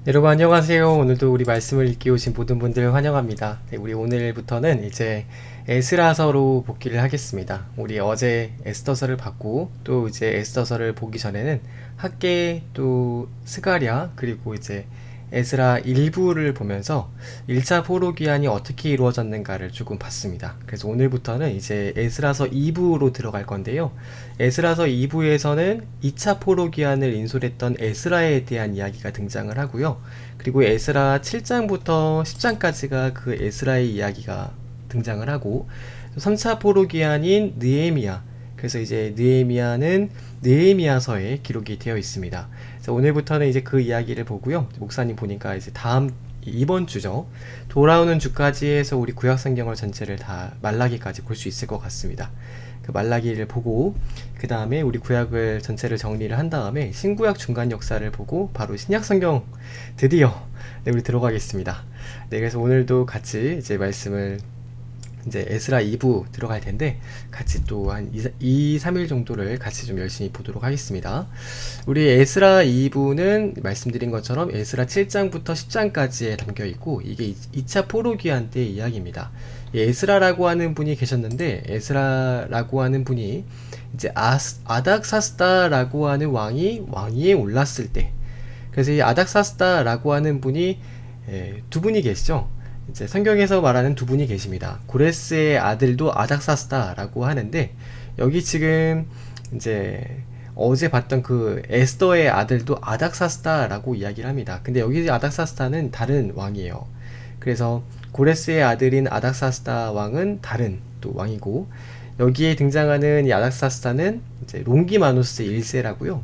여러분 안녕하세요. 오늘도 우리 말씀을 읽기 오신 모든 분들 환영합니다. 네, 우리 오늘부터는 이제 에스라서로 복귀를 하겠습니다. 우리 어제 에스더서를 봤고 또 이제 에스더서를 보기 전에는 학계 또 스가랴 그리고 이제 에스라 일부를 보면서 1차 포로 귀환이 어떻게 이루어졌는가를 조금 봤습니다. 그래서 오늘부터는 이제 에스라서 2부로 들어갈 건데요. 에스라서 2부에서는 2차 포로 귀환을 인솔했던 에스라에 대한 이야기가 등장을 하고요. 그리고 에스라 7장부터 10장까지가 그 에스라의 이야기가 등장을 하고 3차 포로 귀환인 느헤미야, 그래서 이제 느헤미야는 느헤미야서에 기록이 되어 있습니다. 그래서 오늘부터는 이제 그 이야기를 보고요. 목사님 보니까 이제 이번 주죠. 돌아오는 주까지 해서 우리 구약 성경을 전체를 다 말라기까지 볼 수 있을 것 같습니다. 그 말라기를 보고 그 다음에 우리 구약을 전체를 정리를 한 다음에 신구약 중간 역사를 보고 바로 신약 성경 드디어 우리 들어가겠습니다. 네, 그래서 오늘도 같이 이제 말씀을 이제 에스라 2부 들어갈 텐데 같이 또 한 2, 3일 정도를 같이 좀 열심히 보도록 하겠습니다. 우리 에스라 2부는 말씀드린 것처럼 에스라 7장부터 10장까지에 담겨 있고 이게 2차 포로 귀환 때 이야기입니다. 에스라라고 하는 분이 계셨는데 에스라라고 하는 분이 이제 아닥사스다라고 하는 왕위에 올랐을 때, 그래서 이 아닥사스다라고 하는 분이 두 분이 계시죠. 이제 성경에서 말하는 두 분이 계십니다. 고레스의 아들도 아닥사스다라고 하는데 여기 지금 이제 어제 봤던 그 에스더의 아들도 아닥사스다라고 이야기를 합니다. 근데 여기 아닥사스다는 다른 왕이에요. 그래서 고레스의 아들인 아닥사스다 왕은 다른 또 왕이고, 여기에 등장하는 이 아닥사스다는 이제 롱기마누스 1세라고요.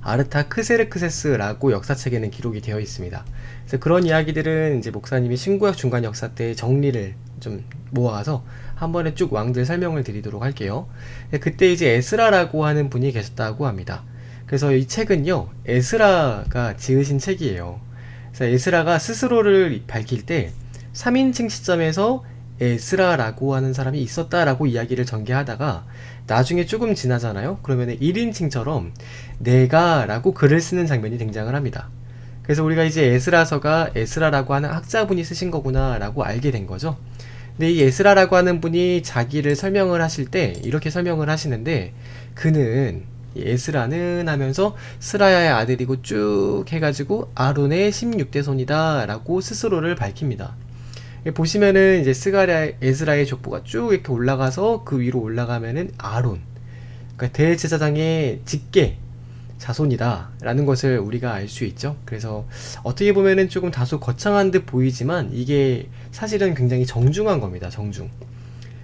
아르타크세르크세스라고 역사책에는 기록이 되어 있습니다. 그래서 그런 이야기들은 이제 목사님이 신구약 중간 역사 때 정리를 좀 모아서 한 번에 쭉 왕들 설명을 드리도록 할게요. 그때 이제 에스라라고 하는 분이 계셨다고 합니다. 그래서 이 책은요, 에스라가 지으신 책이에요. 그래서 에스라가 스스로를 밝힐 때 3인칭 시점에서 에스라라고 하는 사람이 있었다라고 이야기를 전개하다가 나중에 조금 지나잖아요. 그러면 1인칭처럼 내가 라고 글을 쓰는 장면이 등장을 합니다. 그래서 우리가 이제 에스라서가 에스라라고 하는 학자분이 쓰신 거구나 라고 알게 된 거죠. 근데 이 에스라라고 하는 분이 자기를 설명을 하실 때 이렇게 설명을 하시는데, 그는 에스라는 하면서 스라야의 아들이고 쭉 해가지고 아론의 16대 손이다 라고 스스로를 밝힙니다. 보시면은 이제 스가랴 에스라의 족보가 쭉 이렇게 올라가서 그 위로 올라가면은 아론, 그러니까 대제사장의 직계 자손이다 라는 것을 우리가 알 수 있죠. 그래서 어떻게 보면은 조금 다소 거창한 듯 보이지만 이게 사실은 굉장히 정중한 겁니다. 정중.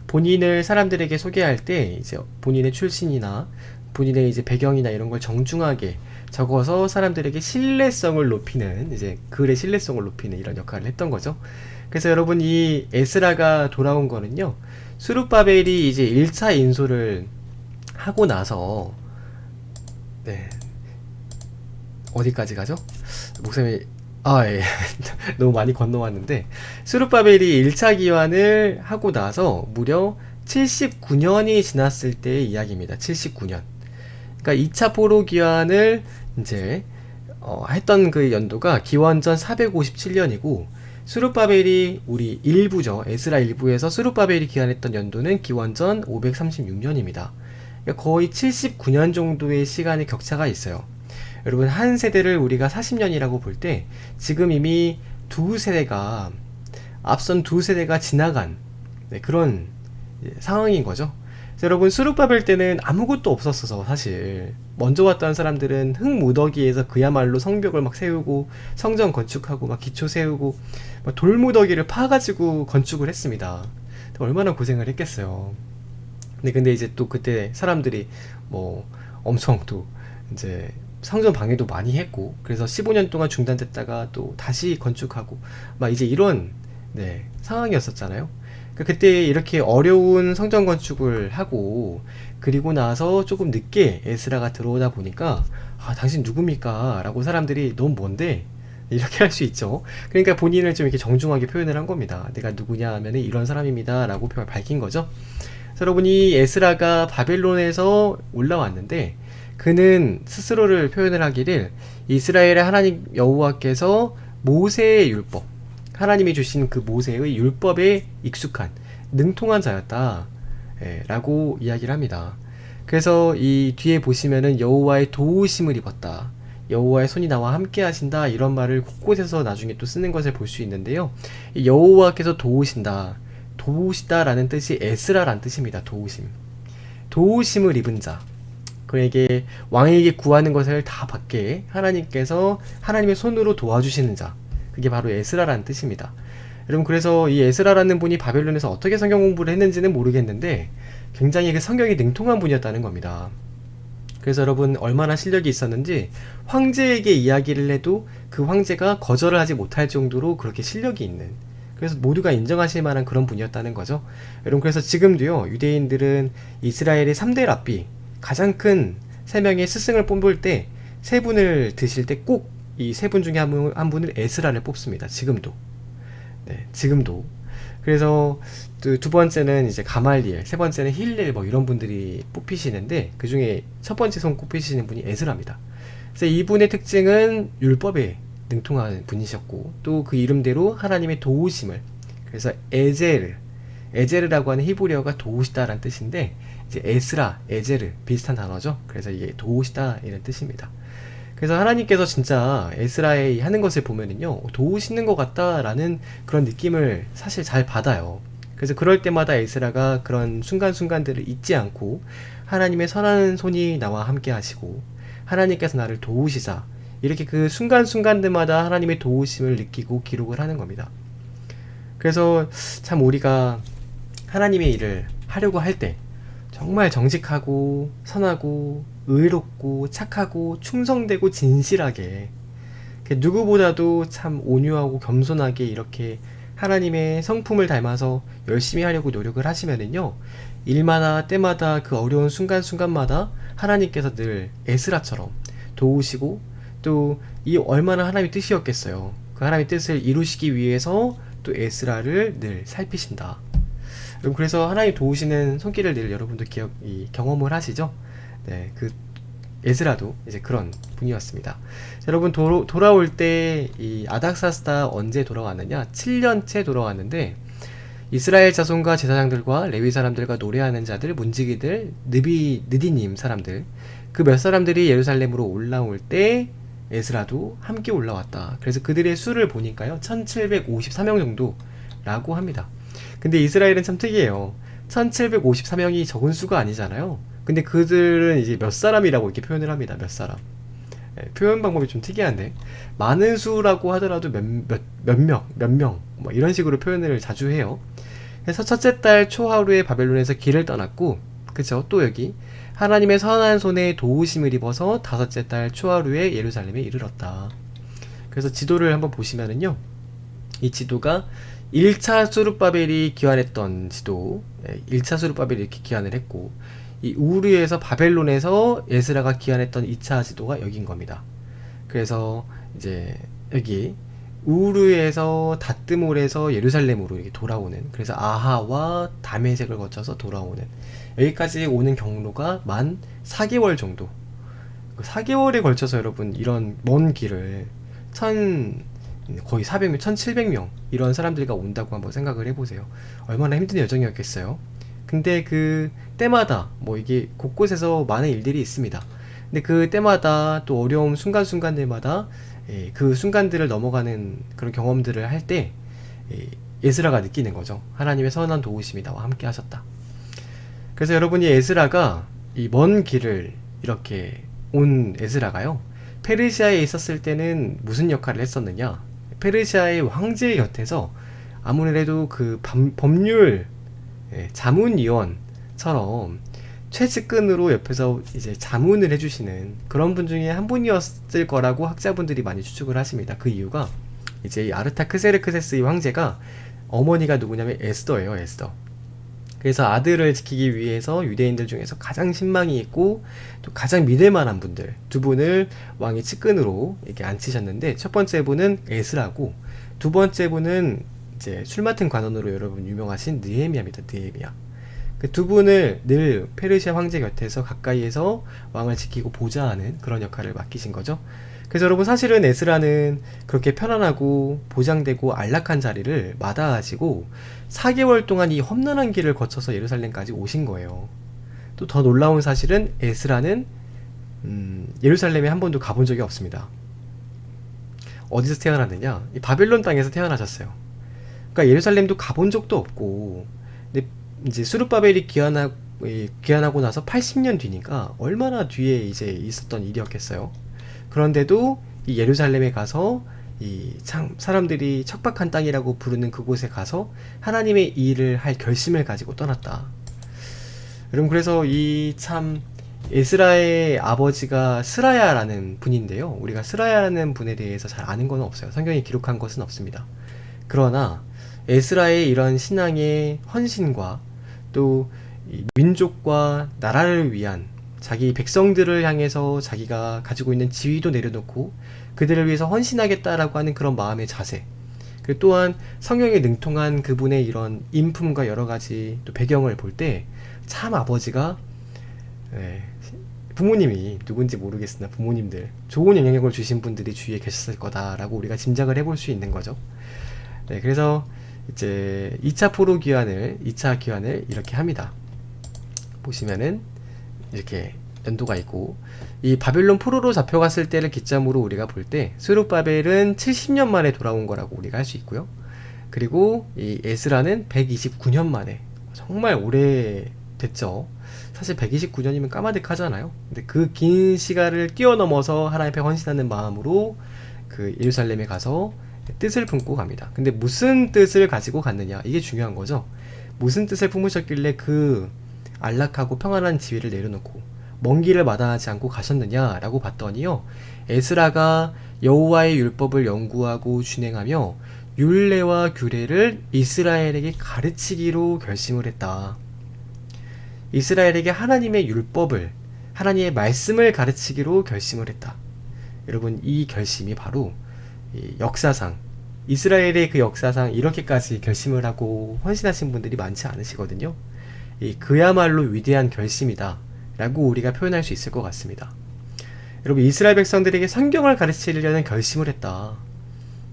본인을 사람들에게 소개할 때 이제 본인의 출신이나 본인의 이제 배경이나 이런 걸 정중하게 적어서 사람들에게 신뢰성을 높이는, 이제 글의 신뢰성을 높이는 이런 역할을 했던 거죠. 그래서 여러분, 이 에스라가 돌아온 거는요, 수룹바벨이 이제 1차 인솔을 하고 나서, 네, 어디까지 가죠? 목사님이 예. 너무 많이 건너왔는데, 수룹바벨이 1차 기환을 하고 나서 무려 79년이 지났을 때의 이야기입니다. 79년. 그러니까 2차 포로 기환을 이제 했던 그 연도가 기원전 457년이고, 수룹바벨이 우리 일부죠. 에스라 일부에서 수룹바벨이 기환했던 연도는 기원전 536년입니다. 그러니까 거의 79년 정도의 시간의 격차가 있어요. 여러분, 한 세대를 우리가 40년이라고 볼 때 지금 이미 앞선 두 세대가 지나간 그런 상황인 거죠. 여러분, 수룹바벨 때는 아무것도 없었어서 사실 먼저 왔던 사람들은 흙무더기에서 그야말로 성벽을 막 세우고 성전 건축하고 막 기초 세우고 막 돌무더기를 파가지고 건축을 했습니다. 얼마나 고생을 했겠어요. 근데 이제 또 그때 사람들이 뭐 엄청 또 이제 성전 방해도 많이 했고, 그래서 15년 동안 중단됐다가 또 다시 건축하고 막 이제 이런 상황이었었잖아요. 그때 이렇게 어려운 성전 건축을 하고 그리고 나서 조금 늦게 에스라가 들어오다 보니까 당신 누굽니까? 라고 사람들이 너무 뭔데? 이렇게 할 수 있죠. 그러니까 본인을 좀 이렇게 정중하게 표현을 한 겁니다. 내가 누구냐 하면 이런 사람입니다 라고 밝힌 거죠. 여러분이 에스라가 바벨론에서 올라왔는데 그는 스스로를 표현을 하기를 이스라엘의 하나님 여호와께서 모세의 율법, 하나님이 주신 그 모세의 율법에 익숙한 능통한 자였다, 라고 이야기를 합니다. 그래서 이 뒤에 보시면은 여호와의 도우심을 입었다, 여호와의 손이 나와 함께 하신다, 이런 말을 곳곳에서 나중에 또 쓰는 것을 볼 수 있는데요. 이 여호와께서 도우신다, 도우시다라는 뜻이 에스라란 뜻입니다. 도우심, 도우심을 입은 자, 그에게 왕에게 구하는 것을 다 받게 하나님께서 하나님의 손으로 도와주시는 자, 그게 바로 에스라라는 뜻입니다. 여러분, 그래서 이 에스라라는 분이 바벨론에서 어떻게 성경 공부를 했는지는 모르겠는데 굉장히 그 성경이 능통한 분이었다는 겁니다. 그래서 여러분, 얼마나 실력이 있었는지 황제에게 이야기를 해도 그 황제가 거절을 하지 못할 정도로 그렇게 실력이 있는, 그래서 모두가 인정하실 만한 그런 분이었다는 거죠. 여러분, 그래서 지금도요, 유대인들은 이스라엘의 3대 랍비, 가장 큰 3명의 스승을 뽑을 때, 3분을 드실 때 꼭 이 3분 중에 한 분을 에스라를 뽑습니다. 지금도. 네, 지금도. 그래서 두 번째는 이제 가말리엘, 세 번째는 힐렐, 뭐 이런 분들이 뽑히시는데, 그 중에 첫 번째 손 꼽히시는 분이 에스라입니다. 그래서 이분의 특징은 율법에 능통한 분이셨고, 또 그 이름대로 하나님의 도우심을, 그래서 에제르라고 하는 히브리어가 도우시다라는 뜻인데, 이제 에스라, 에제르 비슷한 단어죠. 그래서 이게 도우시다 이런 뜻입니다. 그래서 하나님께서 진짜 에스라의 하는 것을 보면은요, 도우시는 것 같다라는 그런 느낌을 사실 잘 받아요. 그래서 그럴 때마다 에스라가 그런 순간순간들을 잊지 않고 하나님의 선한 손이 나와 함께 하시고 하나님께서 나를 도우시자, 이렇게 그 순간순간들마다 하나님의 도우심을 느끼고 기록을 하는 겁니다. 그래서 참 우리가 하나님의 일을 하려고 할 때 정말 정직하고 선하고 의롭고 착하고 충성되고 진실하게, 누구보다도 참 온유하고 겸손하게 이렇게 하나님의 성품을 닮아서 열심히 하려고 노력을 하시면은요, 일마다 때마다 그 어려운 순간순간마다 하나님께서 늘 에스라처럼 도우시고, 또 이 얼마나 하나님의 뜻이었겠어요. 그 하나님의 뜻을 이루시기 위해서 또 에스라를 늘 살피신다. 그래서 하나님 도우시는 손길을 늘 여러분도 경험을 하시죠? 네, 그 에스라도 이제 그런 분이었습니다. 여러분, 돌아올 때 이 아닥사스다 언제 돌아왔느냐? 7년째 돌아왔는데, 이스라엘 자손과 제사장들과 레위 사람들과 노래하는 자들, 문지기들, 느디님 사람들, 그 몇 사람들이 예루살렘으로 올라올 때 에스라도 함께 올라왔다. 그래서 그들의 수를 보니까요, 1754명 정도라고 합니다. 근데 이스라엘은 참 특이해요. 1754명이 적은 수가 아니잖아요. 근데 그들은 이제 몇 사람이라고 이렇게 표현을 합니다. 몇 사람. 표현 방법이 좀 특이한데, 많은 수라고 하더라도 몇 명, 뭐 이런 식으로 표현을 자주 해요. 그래서 첫째 달 초하루에 바벨론에서 길을 떠났고, 그쵸? 또 여기 하나님의 선한 손에 도우심을 입어서 다섯째 달 초하루에 예루살렘에 이르렀다. 그래서 지도를 한번 보시면은요, 이 지도가 1차 수룹바벨이 기환했던 지도, 1차 수룹바벨이 이렇게 기환을 했고, 이 우르에서 바벨론에서 에스라가 기환했던 2차 지도가 여긴 겁니다. 그래서 이제 여기 우르에서 다뜨몰에서 예루살렘으로 이렇게 돌아오는, 그래서 아하와 다메섹을 거쳐서 돌아오는, 여기까지 오는 경로가 만 4개월 정도, 4개월에 걸쳐서 여러분 이런 먼 길을 거의 400명, 1700명 이런 사람들과 온다고 한번 생각을 해보세요. 얼마나 힘든 여정이었겠어요. 근데 그 때마다 뭐 이게 곳곳에서 많은 일들이 있습니다. 근데 그 때마다 또 어려운 순간순간들마다 그 순간들을 넘어가는 그런 경험들을 할 때 에스라가 느끼는 거죠. 하나님의 선한 도우심이 나와 함께 하셨다. 그래서 여러분이 에스라가 이 먼 길을 이렇게 온 에스라가요, 페르시아에 있었을 때는 무슨 역할을 했었느냐? 페르시아의 황제 곁에서 아무래도 그 법률 자문위원처럼 최측근으로 옆에서 이제 자문을 해주시는 그런 분 중에 한 분이었을 거라고 학자분들이 많이 추측을 하십니다. 그 이유가 이제 이 아르타크세르크세스 이 황제가 어머니가 누구냐면 에스더예요. 에스더. 그래서 아들을 지키기 위해서 유대인들 중에서 가장 신망이 있고 또 가장 믿을 만한 분들 두 분을 왕의 측근으로 이렇게 앉히셨는데, 첫 번째 분은 에스라고, 두 번째 분은 이제 술 맡은 관원으로 여러분 유명하신 느헤미야입니다. 느헤미야. 그 두 분을 늘 페르시아 황제 곁에서 가까이에서 왕을 지키고 보좌하는 그런 역할을 맡기신 거죠. 그래서 여러분 사실은 에스라는 그렇게 편안하고 보장되고 안락한 자리를 마다하시고 4개월 동안 이 험난한 길을 거쳐서 예루살렘까지 오신 거예요. 또 더 놀라운 사실은 에스라는 예루살렘에 한 번도 가본 적이 없습니다. 어디서 태어났느냐? 이 바벨론 땅에서 태어나셨어요. 그러니까 예루살렘도 가본 적도 없고, 근데 이제 수르바벨이 귀환하고 나서 80년 뒤니까 얼마나 뒤에 이제 있었던 일이었겠어요. 그런데도 이 예루살렘에 가서 이 참 사람들이 척박한 땅이라고 부르는 그곳에 가서 하나님의 일을 할 결심을 가지고 떠났다. 여러분 그래서 이 참 에스라의 아버지가 스라야라는 분인데요. 우리가 스라야라는 분에 대해서 잘 아는 건 없어요. 성경이 기록한 것은 없습니다. 그러나 에스라의 이런 신앙의 헌신과 또 민족과 나라를 위한 자기 백성들을 향해서 자기가 가지고 있는 지위도 내려놓고 그들을 위해서 헌신하겠다라고 하는 그런 마음의 자세, 그리고 또한 성경에 능통한 그분의 이런 인품과 여러 가지 또 배경을 볼 때 참 아버지가 부모님이 누군지 모르겠으나 부모님들 좋은 영향력을 주신 분들이 주위에 계셨을 거다라고 우리가 짐작을 해볼 수 있는 거죠. 네, 그래서 이제 2차 포로 귀환을 2차 귀환을 이렇게 합니다. 보시면은 이렇게 연도가 있고, 이 바벨론 포로로 잡혀갔을 때를 기점으로 우리가 볼 때 스룹바벨은 70년 만에 돌아온 거라고 우리가 할 수 있고요. 그리고 이 에스라는 129년 만에, 정말 오래 됐죠. 사실 129년이면 까마득하잖아요. 근데 그 긴 시간을 뛰어넘어서 하나님 앞에 헌신하는 마음으로 그 예루살렘에 가서 뜻을 품고 갑니다. 근데 무슨 뜻을 가지고 갔느냐, 이게 중요한 거죠. 무슨 뜻을 품으셨길래 그 안락하고 평안한 지위를 내려놓고 먼 길을 마다하지 않고 가셨느냐라고 봤더니요, 에스라가 여호와의 율법을 연구하고 준행하며 율례와 규례를 이스라엘에게 가르치기로 결심을 했다. 이스라엘에게 하나님의 율법을, 하나님의 말씀을 가르치기로 결심을 했다. 여러분, 이 결심이 바로 이 역사상, 이스라엘의 그 역사상 이렇게까지 결심을 하고 헌신하신 분들이 많지 않으시거든요. 그야말로 위대한 결심이다 라고 우리가 표현할 수 있을 것 같습니다. 여러분, 이스라엘 백성들에게 성경을 가르치려는 결심을 했다.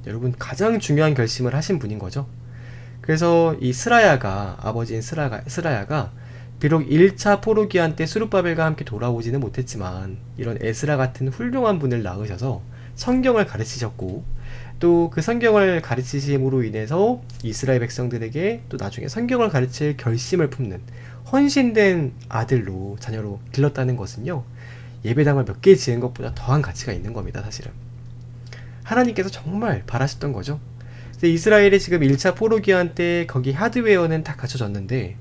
여러분, 가장 중요한 결심을 하신 분인 거죠. 그래서 이 스라야가, 아버지인 스라야가 비록 1차 포로 귀환 때 스룹바벨과 함께 돌아오지는 못했지만 이런 에스라 같은 훌륭한 분을 낳으셔서 성경을 가르치셨고, 또 그 성경을 가르치심으로 인해서 이스라엘 백성들에게 또 나중에 성경을 가르칠 결심을 품는 헌신된 아들로, 자녀로 길렀다는 것은요, 예배당을 몇 개 지은 것보다 더한 가치가 있는 겁니다. 사실은 하나님께서 정말 바라셨던 거죠. 이스라엘이 지금 1차 포로 귀환 때 거기 하드웨어는 다 갖춰졌는데,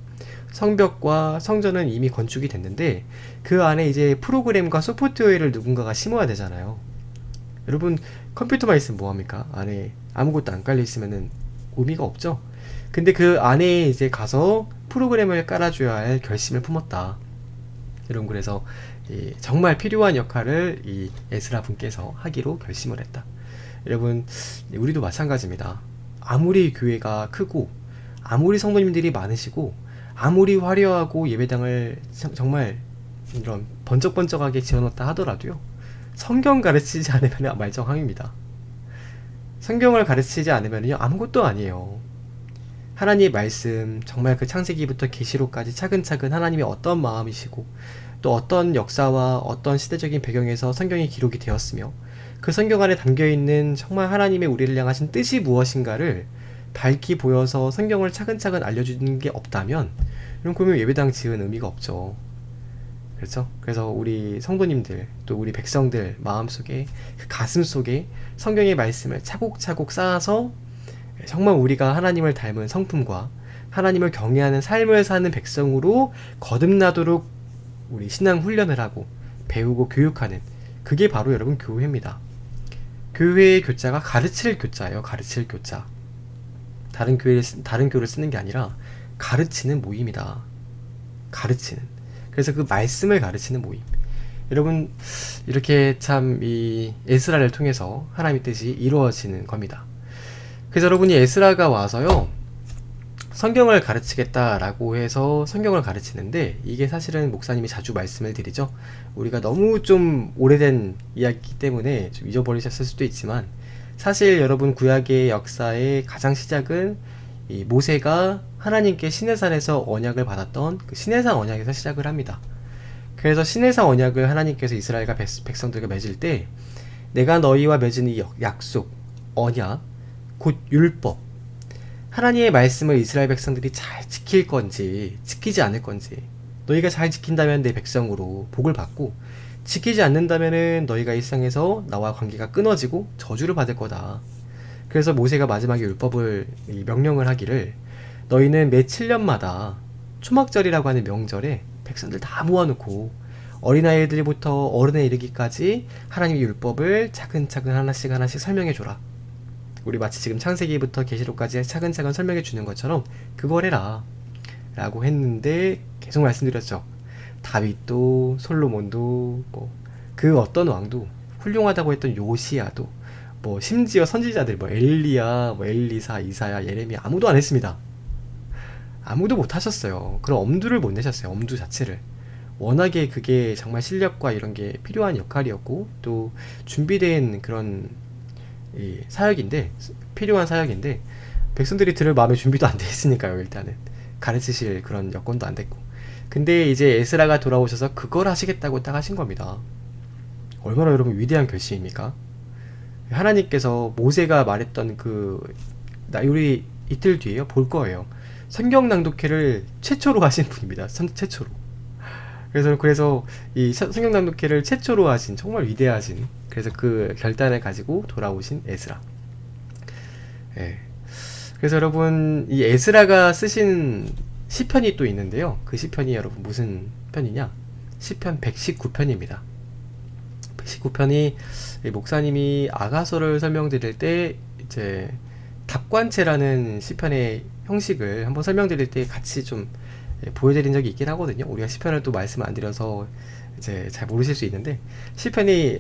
성벽과 성전은 이미 건축이 됐는데 그 안에 이제 프로그램과 소프트웨어를 누군가가 심어야 되잖아요. 여러분, 컴퓨터만 있으면 뭐합니까? 안에 아무것도 안 깔려 있으면은 의미가 없죠. 근데 그 안에 이제 가서 프로그램을 깔아줘야 할 결심을 품었다. 여러분, 그래서 정말 필요한 역할을 이 에스라 분께서 하기로 결심을 했다. 여러분, 우리도 마찬가지입니다. 아무리 교회가 크고 아무리 성도님들이 많으시고 아무리 화려하고 예배당을 정말 이런 번쩍번쩍하게 지어놓다 하더라도요, 성경 가르치지 않으면 말정항입니다. 성경을 가르치지 않으면요, 아무것도 아니에요. 하나님의 말씀, 정말 그 창세기부터 계시록까지 차근차근 하나님의 어떤 마음이시고 또 어떤 역사와 어떤 시대적인 배경에서 성경이 기록이 되었으며 그 성경 안에 담겨있는 정말 하나님의 우리를 향하신 뜻이 무엇인가를 밝히 보여서 성경을 차근차근 알려주는 게 없다면, 그러면 예배당 지은 의미가 없죠. 그렇죠? 그래서 우리 성도님들, 또 우리 백성들 마음속에, 그 가슴 속에 성경의 말씀을 차곡차곡 쌓아서 정말 우리가 하나님을 닮은 성품과 하나님을 경외하는 삶을 사는 백성으로 거듭나도록 우리 신앙 훈련을 하고 배우고 교육하는, 그게 바로 여러분 교회입니다. 교회의 교자가 가르칠 교자예요. 가르칠 교자. 다른 교를 쓰는 게 아니라 가르치는 모임이다. 가르치는. 그래서 그 말씀을 가르치는 모임. 여러분, 이렇게 참 이 에스라를 통해서 하나님의 뜻이 이루어지는 겁니다. 그래서 여러분이 에스라가 와서요, 성경을 가르치겠다라고 해서 성경을 가르치는데, 이게 사실은 목사님이 자주 말씀을 드리죠. 우리가 너무 좀 오래된 이야기이기 때문에 좀 잊어버리셨을 수도 있지만, 사실 여러분 구약의 역사의 가장 시작은 이 모세가 하나님께 시내산에서 언약을 받았던 그 시내산 언약에서 시작을 합니다. 그래서 시내산 언약을 하나님께서 이스라엘과 백성들과 맺을 때, 내가 너희와 맺은 이 약속, 언약, 곧 율법, 하나님의 말씀을 이스라엘 백성들이 잘 지킬 건지 지키지 않을 건지, 너희가 잘 지킨다면 내 백성으로 복을 받고, 지키지 않는다면은 너희가 일상에서 나와 관계가 끊어지고 저주를 받을 거다. 그래서 모세가 마지막에 율법을 명령을 하기를, 너희는 매 7년마다 초막절이라고 하는 명절에 백성들 다 모아놓고 어린아이들부터 어른에 이르기까지 하나님의 율법을 차근차근 하나씩 하나씩 설명해줘라. 우리 마치 지금 창세기부터 계시록까지 차근차근 설명해 주는 것처럼 그걸 해라 라고 했는데, 계속 말씀드렸죠. 다윗도 솔로몬도 그 어떤 왕도, 훌륭하다고 했던 요시야도, 심지어 선지자들 엘리야, 엘리사, 이사야, 예레미야 아무도 안 했습니다. 아무도 못 하셨어요. 그런 엄두를 못 내셨어요. 엄두 자체를. 워낙에 그게 정말 실력과 이런 게 필요한 역할이었고, 또 준비된 그런 사역인데, 필요한 사역인데, 백성들이 들을 마음의 준비도 안 돼 있으니까요. 일단은 가르치실 그런 여건도 안 됐고. 근데 이제 에스라가 돌아오셔서 그걸 하시겠다고 딱 하신 겁니다. 얼마나 여러분 위대한 결심입니까? 하나님께서 모세가 말했던 우리 이틀 뒤에요 볼 거예요. 성경 낭독회를 최초로 하신 분입니다. 최초로. 그래서 이 성경 낭독회를 최초로 하신 정말 위대하신, 그래서 그 결단을 가지고 돌아오신 에스라. 예. 그래서 여러분, 이 에스라가 쓰신 시편이 또 있는데요. 그 시편이 여러분 무슨 편이냐? 시편 119편입니다. 119편이 목사님이 아가서를 설명드릴 때 이제 답관체라는 시편의 형식을 한번 설명드릴 때 같이 좀 보여드린 적이 있긴 하거든요. 우리가 시편을 또 말씀 안 드려서 이제 잘 모르실 수 있는데, 시편이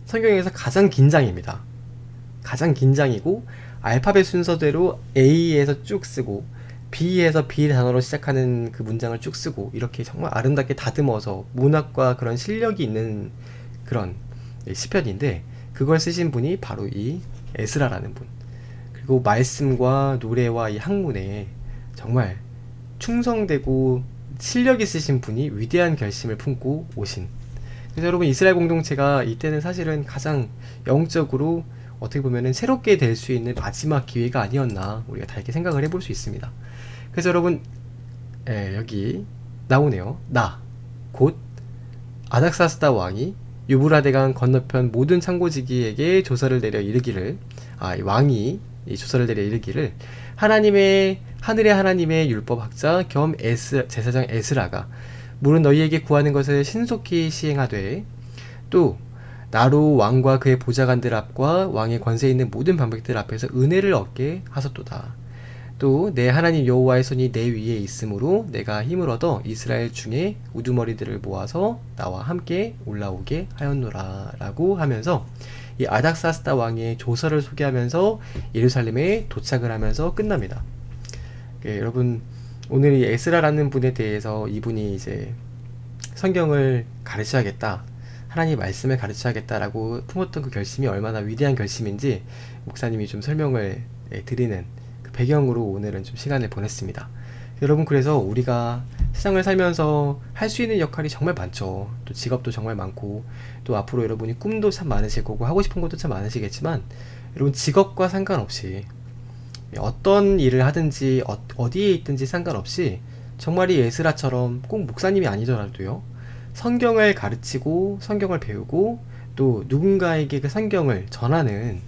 성경에서 가장 긴장입니다. 가장 긴장이고, 알파벳 순서대로 A에서 쭉 쓰고 B에서 B 단어로 시작하는 그 문장을 쭉 쓰고, 이렇게 정말 아름답게 다듬어서 문학과 그런 실력이 있는 그런 시편인데, 그걸 쓰신 분이 바로 이 에스라라는 분. 그리고 말씀과 노래와 이 학문에 정말 충성되고 실력 있으신 분이 위대한 결심을 품고 오신. 그래서 여러분, 이스라엘 공동체가 이때는 사실은 가장 영적으로 어떻게 보면은 새롭게 될 수 있는 마지막 기회가 아니었나, 우리가 다 이렇게 생각을 해볼 수 있습니다. 그래서 여러분, 여기 나오네요. 곧 아닥사스다 왕이 유브라데강 건너편 모든 창고지기에게 조서를 내려 이르기를, 이 왕이 이 조서를 내려 이르기를, 하늘의 하나님의 율법학자 겸 제사장 에스라가 물은 너희에게 구하는 것을 신속히 시행하되, 또 나로 왕과 그의 보좌관들 앞과 왕의 권세 있는 모든 방백들 앞에서 은혜를 얻게 하셨도다. 또 내 하나님 여호와의 손이 내 위에 있으므로 내가 힘을 얻어 이스라엘 중에 우두머리들을 모아서 나와 함께 올라오게 하였노라 라고 하면서, 이 아닥사스다 왕의 조서를 소개하면서 예루살렘에 도착을 하면서 끝납니다. 여러분, 오늘 이 에스라라는 분에 대해서, 이분이 이제 성경을 가르쳐야겠다, 하나님 말씀을 가르쳐야겠다라고 품었던 그 결심이 얼마나 위대한 결심인지 목사님이 좀 설명을 드리는 그 배경으로 오늘은 좀 시간을 보냈습니다. 여러분, 그래서 우리가 세상을 살면서 할 수 있는 역할이 정말 많죠. 또 직업도 정말 많고, 또 앞으로 여러분이 꿈도 참 많으실 거고 하고 싶은 것도 참 많으시겠지만, 여러분 직업과 상관없이 어떤 일을 하든지 어디에 있든지 상관없이 정말 이 에스라처럼 꼭 목사님이 아니더라도요, 성경을 가르치고 성경을 배우고 또 누군가에게 그 성경을 전하는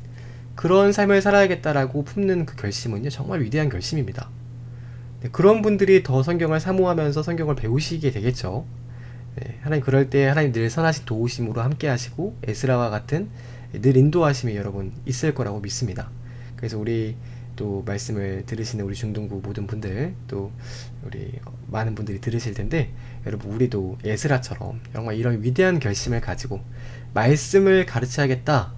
그런 삶을 살아야겠다라고 품는 그 결심은요, 정말 위대한 결심입니다. 그런 분들이 더 성경을 사모하면서 성경을 배우시게 되겠죠. 하나님, 그럴 때 하나님 늘 선하신 도우심으로 함께 하시고 에스라와 같은 늘 인도하심이 여러분 있을 거라고 믿습니다. 그래서 우리 또 말씀을 들으시는 우리 중등부 모든 분들, 또 우리 많은 분들이 들으실 텐데, 여러분 우리도 에스라처럼 정말 이런 위대한 결심을 가지고 말씀을 가르쳐야겠다,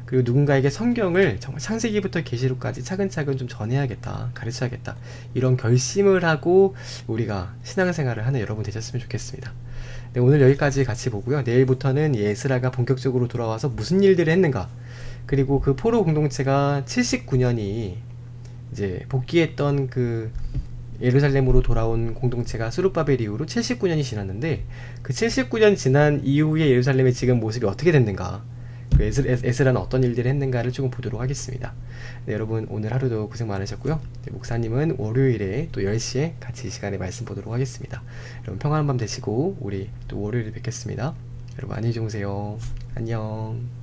그리고 누군가에게 성경을 정말 창세기부터 계시록까지 차근차근 좀 전해야겠다, 가르쳐야겠다, 이런 결심을 하고 우리가 신앙생활을 하는 여러분 되셨으면 좋겠습니다. 네, 오늘 여기까지 같이 보고요. 내일부터는 이 에스라가 본격적으로 돌아와서 무슨 일들을 했는가, 그리고 그 포로 공동체가 79년이 이제 복귀했던 그 예루살렘으로 돌아온 공동체가 스룹바벨 이후로 79년이 지났는데, 그 79년 지난 이후에 예루살렘의 지금 모습이 어떻게 됐는가, 그 에스라는 어떤 일들을 했는가를 조금 보도록 하겠습니다. 네, 여러분 오늘 하루도 고생 많으셨고요. 네, 목사님은 월요일에 또 10시에 같이 이 시간에 말씀 보도록 하겠습니다. 여러분 평안한 밤 되시고 우리 또 월요일에 뵙겠습니다. 여러분 안녕히 주무세요. 안녕.